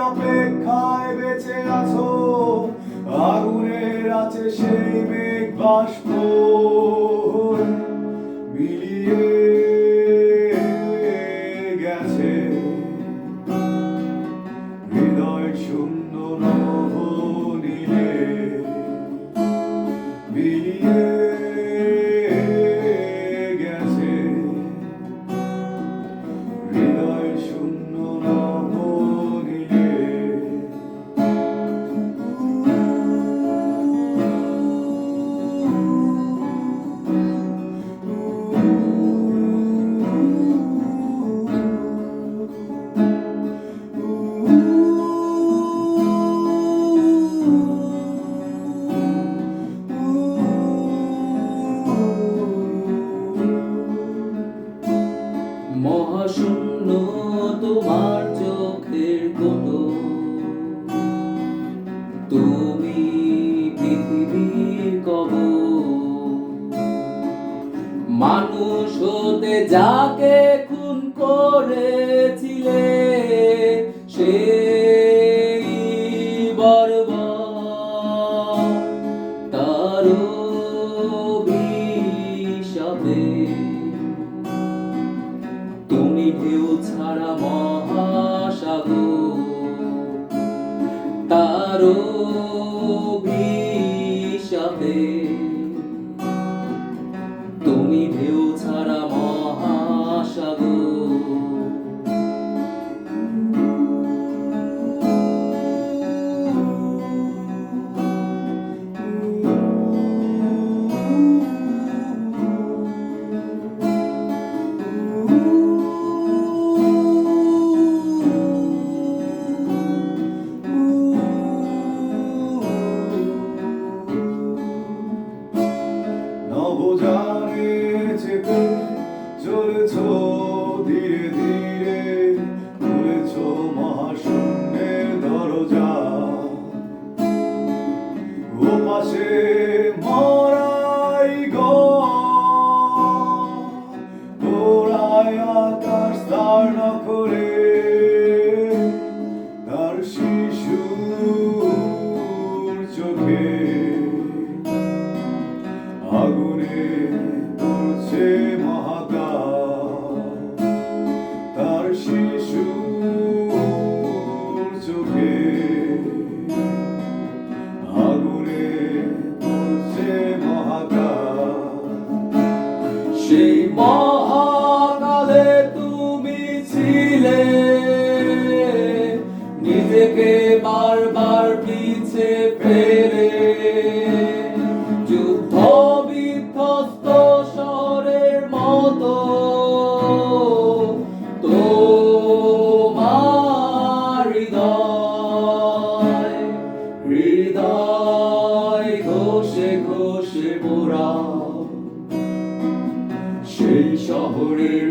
অপেক্ষায় বেঁচে আছো, আগুনের আছে সেই মেঘ বাষ্প মিলিয়ে গেছে হৃদয় শূন্য নভনীলে মিলিয়ে গেছে হৃদয় শূন্য নভনীলে। মহাশূন্য তোমার চোখের কোটো, তুমি পৃথিবীর কবর। মানুষ হতে যাকে খুন করেছিলে সেই বর্বর, তার অভিশাপে তুমি ঢেউ ছাড়া মহাসাগর, তার অভিশাপে তুমি ঢেউ ছাড়া মহাসাগর। নবজানে চেপে চলেছ ধীরে ধীরে, খুলেছ মহাশূন্যের দরজা। ওপাশে মরাই ঘোড়ায় আকাশ তার নখরে, তার শিশুর চোখে আগুনে পড়ছে মহাকাশ, তার শিশুর চোখে আগুনে পড়ছে মহাকাশ। সেই মহাকালে তুমি ছিলে, নিজেকে বারবার পিছে ফেলে, যুদ্ধ বিধ্বস্ত শহরের মতো তোমার হৃদয়, হৃদয় ঘষে ঘষে মোরা সেই শহরের